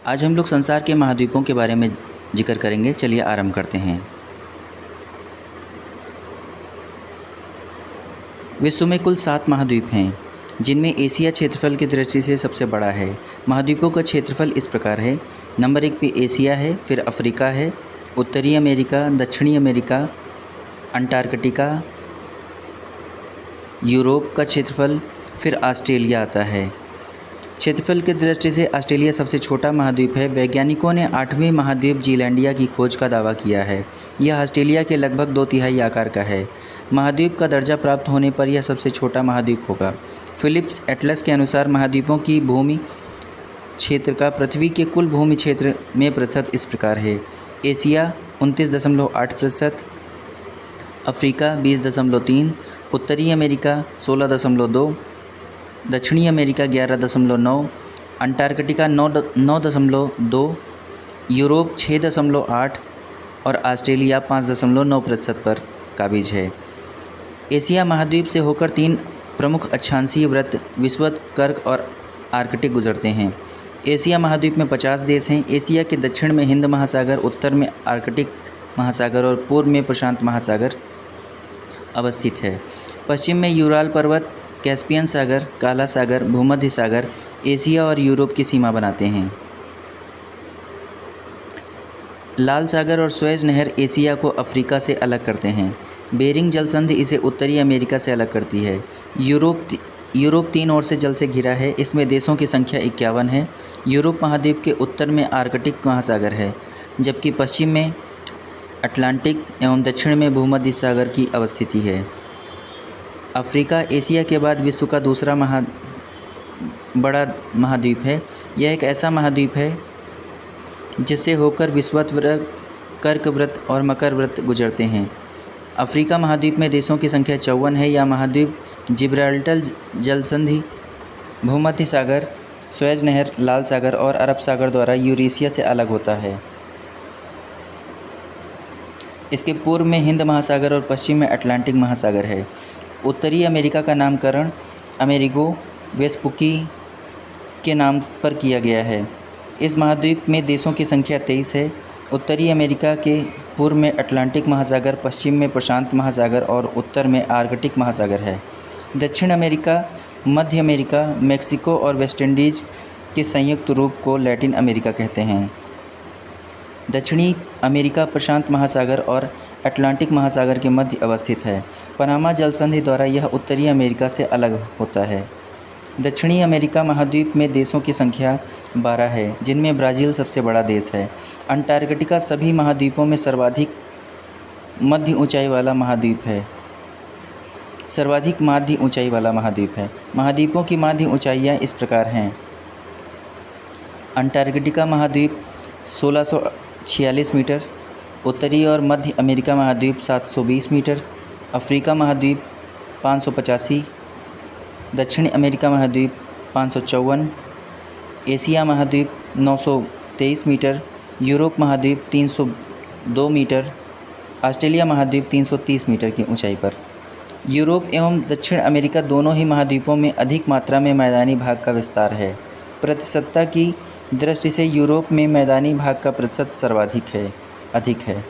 आज हम लोग संसार के महाद्वीपों के बारे में जिक्र करेंगे। चलिए आरंभ करते हैं। विश्व में कुल 7 महाद्वीप हैं, जिनमें एशिया क्षेत्रफल की दृष्टि से सबसे बड़ा है। महाद्वीपों का क्षेत्रफल इस प्रकार है। नंबर 1 पे एशिया है, फिर अफ्रीका है, उत्तरी अमेरिका, दक्षिणी अमेरिका, अंटार्कटिका, यूरोप का क्षेत्रफल, फिर ऑस्ट्रेलिया आता है। क्षेत्रफल की दृष्टि से ऑस्ट्रेलिया सबसे छोटा महाद्वीप है। वैज्ञानिकों ने 8वें महाद्वीप जीलैंडिया की खोज का दावा किया है। यह ऑस्ट्रेलिया के लगभग 2/3 आकार का है। महाद्वीप का दर्जा प्राप्त होने पर यह सबसे छोटा महाद्वीप होगा। फिलिप्स एटलस के अनुसार महाद्वीपों की भूमि क्षेत्र का पृथ्वी के कुल भूमि क्षेत्र में प्रतिशत इस प्रकार है। एशिया 29.8%, अफ्रीका 20.3%, उत्तरी अमेरिका 16.2%, दक्षिणी अमेरिका 11.9%, अंटार्कटिका 9.2%, यूरोप 6.8% और ऑस्ट्रेलिया 5.9% पर काबिज है। एशिया महाद्वीप से होकर 3 प्रमुख अक्षांशीय वृत्त विषुवत, कर्क और आर्कटिक गुजरते हैं। एशिया महाद्वीप में 50 देश हैं। एशिया के दक्षिण में हिंद महासागर, उत्तर में आर्कटिक महासागर और पूर्व में प्रशांत महासागर अवस्थित है। पश्चिम में यूराल पर्वत, कैस्पियन सागर, काला सागर, भूमध्य सागर एशिया और यूरोप की सीमा बनाते हैं। लाल सागर और सुएज नहर एशिया को अफ्रीका से अलग करते हैं। बेरिंग जल संधि इसे उत्तरी अमेरिका से अलग करती है। यूरोप 3 ओर से जल से घिरा है। इसमें देशों की संख्या 51 है। यूरोप महाद्वीप के उत्तर में आर्कटिक महासागर है, जबकि पश्चिम में अटलांटिक एवं दक्षिण में भूमध्य सागर की अवस्थिति है। अफ्रीका एशिया के बाद विश्व का दूसरा बड़ा महाद्वीप है। यह एक ऐसा महाद्वीप है जिससे होकर विषुवत वृत्त, कर्क वृत्त और मकर वृत्त गुजरते हैं। अफ्रीका महाद्वीप में देशों की संख्या 54 है। यह महाद्वीप जिब्राल्टर जल संधि, भूमध्य सागर, सुएज नहर, लाल सागर और अरब सागर द्वारा यूरेशिया से अलग होता है। इसके पूर्व में हिंद महासागर और पश्चिम में अटलांटिक महासागर है। उत्तरी अमेरिका का नामकरण अमेरिगो वेस्पुकी के नाम पर किया गया है। इस महाद्वीप में देशों की संख्या 23 है। उत्तरी अमेरिका के पूर्व में अटलांटिक महासागर, पश्चिम में प्रशांत महासागर और उत्तर में आर्कटिक महासागर है। दक्षिण अमेरिका, मध्य अमेरिका, मेक्सिको और वेस्ट इंडीज़ के संयुक्त रूप को लैटिन अमेरिका कहते हैं। दक्षिणी अमेरिका प्रशांत महासागर और अटलांटिक महासागर के मध्य अवस्थित है। पनामा जल संधि द्वारा यह उत्तरी अमेरिका से अलग होता है। दक्षिणी अमेरिका महाद्वीप में देशों की संख्या 12 है, जिनमें ब्राज़ील सबसे बड़ा देश है। अंटार्कटिका सभी महाद्वीपों में सर्वाधिक माध्य ऊंचाई वाला महाद्वीप है। महाद्वीपों की माध्य ऊंचाइयाँ इस प्रकार हैं। अंटार्कटिका महाद्वीप 1646 मीटर, उत्तरी और मध्य अमेरिका महाद्वीप 720 मीटर, अफ्रीका महाद्वीप 585, दक्षिण अमेरिका महाद्वीप 554, एशिया महाद्वीप 923 मीटर, यूरोप महाद्वीप 302 मीटर, ऑस्ट्रेलिया महाद्वीप 330 मीटर की ऊंचाई पर। यूरोप एवं दक्षिण अमेरिका दोनों ही महाद्वीपों में अधिक मात्रा में मैदानी भाग का विस्तार है। प्रतिशतता की दृष्टि से यूरोप में मैदानी भाग का प्रतिशत अधिक है।